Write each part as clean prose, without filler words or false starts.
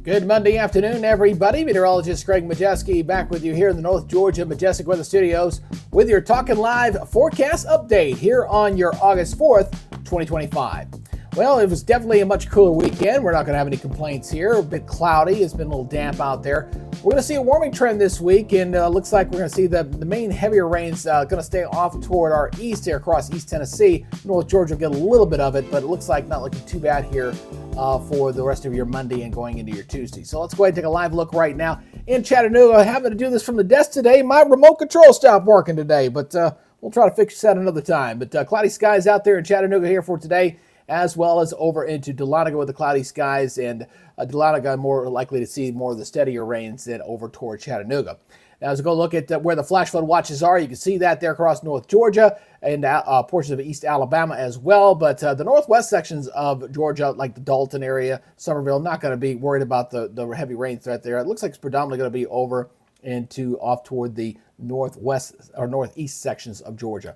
Good Monday afternoon, everybody. Meteorologist Greg Majeski back with you here in the North Georgia Majestic Weather Studios with your Talking Live forecast update here on your August 4th, 2025. Well, it was definitely a much cooler weekend. We're not going to have any complaints here. A bit cloudy. It's been a little damp out there. We're going to see a warming trend this week, and looks like we're going to see the main heavier rains going to stay off toward our east here across East Tennessee. North Georgia will get a little bit of it, but it looks like not looking too bad here for the rest of your Monday and going into your Tuesday. So let's go ahead and take a live look right now in Chattanooga. Having to do this from the desk today. My remote control stopped working today, but we'll try to fix that another time. But cloudy skies out there in Chattanooga here for today, as well as over into Dahlonega with the cloudy skies, and Dahlonega more likely to see more of the steadier rains than over toward Chattanooga. Now, as we go look at where the flash flood watches are, you can see that there across North Georgia and portions of East Alabama as well. But the northwest sections of Georgia, like the Dalton area, Summerville, not going to be worried about the heavy rain threat there. It looks like it's predominantly going to be over into off toward the northwest or northeast sections of Georgia.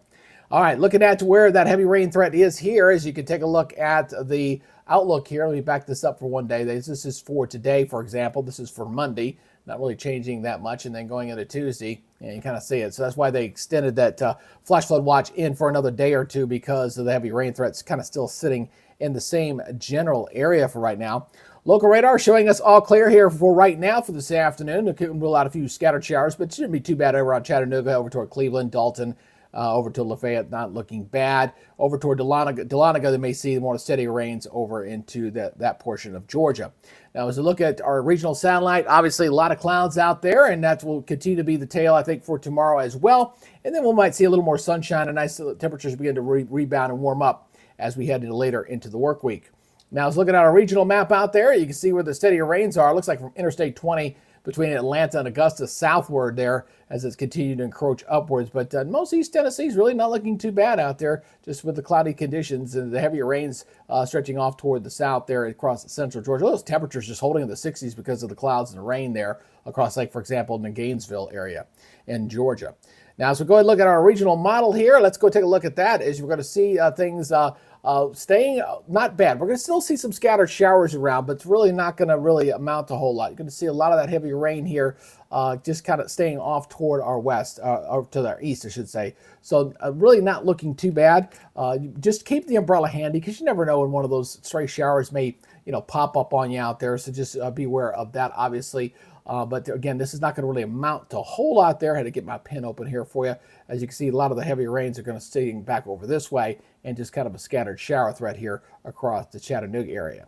All right, looking at where that heavy rain threat is here, as you can take a look at the outlook here. Let me back this up for one day. This is for today, for example. This is for Monday, not really changing that much. And then going into Tuesday, and you kind of see it. So that's why they extended that flash flood watch in for another day or two, because of the heavy rain threats kind of still sitting in the same general area for right now. Local radar showing us all clear here for right now for this afternoon. It could rule out a few scattered showers, but it shouldn't be too bad over on Chattanooga, over toward Cleveland, Dalton, over to Lafayette, not looking bad. Over toward Dahlonega, they may see more steady rains over into that portion of Georgia. Now, as we look at our regional satellite, obviously a lot of clouds out there, and that will continue to be the tail, I think, for tomorrow as well. And then we might see a little more sunshine and nice temperatures begin to rebound and warm up as we head later into the work week. Now, as looking at our regional map out there, you can see where the steadier rains are. It looks like from Interstate 20 between Atlanta and Augusta southward there as it's continued to encroach upwards. But most East Tennessee is really not looking too bad out there, just with the cloudy conditions and the heavier rains stretching off toward the south there across central Georgia. Those temperatures just holding in the 60s because of the clouds and the rain there across, like, for example, in the Gainesville area in Georgia. Now, as we go ahead and look at our regional model here, let's go take a look at that, as we're going to see things staying not bad. We're going to still see some scattered showers around, but it's really not going to really amount to a whole lot. You're going to see a lot of that heavy rain here just kind of staying off toward our west, or to our east, I should say. So really not looking too bad. Just keep the umbrella handy, because you never know when one of those stray showers may pop up on you out there. So just be aware of that, obviously. But again, this is not going to really amount to a whole lot there. I had to get my pen open here for you. As you can see, a lot of the heavy rains are going to stay back over this way, and just kind of a scattered shower threat here across the Chattanooga area.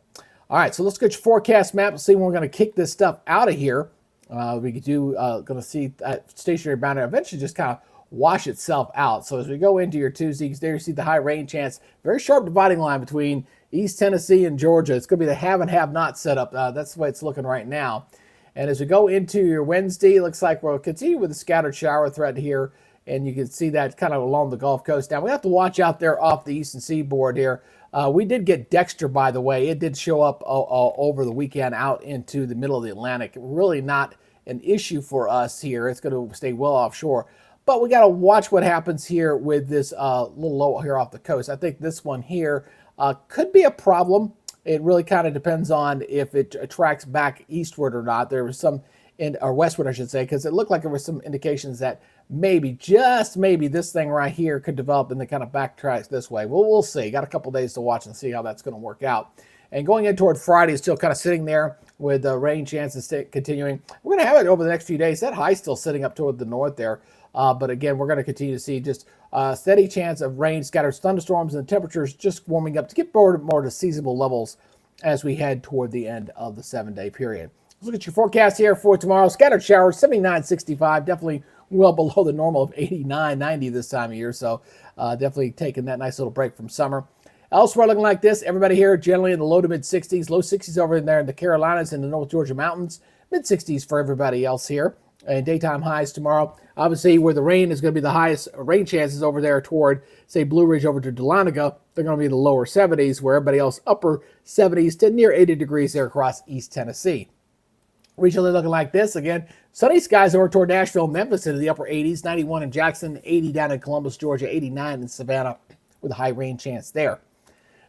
All right, so let's get your forecast map and see when we're going to kick this stuff out of here. We could going to see that stationary boundary eventually just kind of wash itself out. So as we go into your Tuesdays, there you see the high rain chance. Very sharp dividing line between East Tennessee and Georgia. It's going to be the have and have not setup. That's the way it's looking right now. And as we go into your Wednesday, it looks like we'll continue with a scattered shower threat here. And you can see that kind of along the Gulf Coast. Now, we have to watch out there off the eastern seaboard here. We did get Dexter, by the way. It did show up over the weekend out into the middle of the Atlantic. Really not an issue for us here. It's going to stay well offshore. But we got to watch what happens here with this little low here off the coast. I think this one here could be a problem. It really kind of depends on if it attracts back eastward or not. There was some, or westward, I should say, because it looked like there were some indications that maybe, just maybe, this thing right here could develop and then kind of backtracks this way. Well, we'll see. Got a couple days to watch and see how that's going to work out. And going in toward Friday is still kind of sitting there with rain chances continuing. We're going to have it over the next few days. That high still sitting up toward the north there. But again, we're going to continue to see just a steady chance of rain, scattered thunderstorms, and temperatures just warming up to get more to seasonable levels as we head toward the end of the 7-day period. Let's look at your forecast here for tomorrow. Scattered showers, 79, 65, definitely well below the normal of 89, 90 this time of year. So definitely taking that nice little break from summer. Elsewhere looking like this, everybody here generally in the low to mid 60s, low 60s over in there in the Carolinas and the North Georgia mountains, mid 60s for everybody else here. And daytime highs tomorrow. Obviously, where the rain is going to be the highest rain chances over there toward, say, Blue Ridge over to Dahlonega, they're going to be in the lower 70s, where everybody else upper 70s to near 80 degrees there across East Tennessee. Regionally looking like this, again, sunny skies over toward Nashville, Memphis into the upper 80s, 91 in Jackson, 80 down in Columbus, Georgia, 89 in Savannah with a high rain chance there.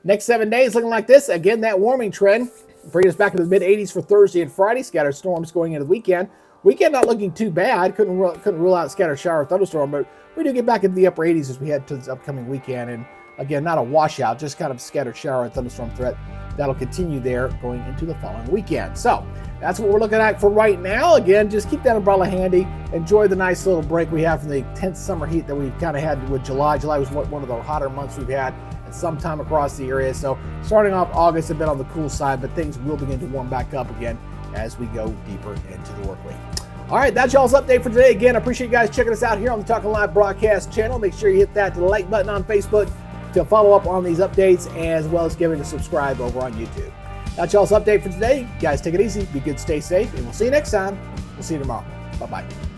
Next 7 days looking like this. Again, that warming trend. bringing us back into the mid-80s for Thursday and Friday. Scattered storms going into the weekend. Weekend not looking too bad. Couldn't rule out scattered shower or thunderstorm, but we do get back into the upper 80s as we head to this upcoming weekend. And again, not a washout, just kind of scattered shower and thunderstorm threat. That'll continue there going into the following weekend. So that's what we're looking at for right now. Again, just keep that umbrella handy. Enjoy the nice little break we have from the intense summer heat that we've kind of had with July. July was one of the hotter months we've had at some time across the area. So starting off August a bit on the cool side, but things will begin to warm back up again as we go deeper into the work week. All right, that's y'all's update for today. Again, I appreciate you guys checking us out here on the Talking Live broadcast channel. Make sure you hit that like button on Facebook to follow up on these updates, as well as giving a subscribe over on YouTube. That's y'all's update for today. You guys take it easy, be good, stay safe, and we'll see you next time. We'll see you tomorrow. Bye-bye.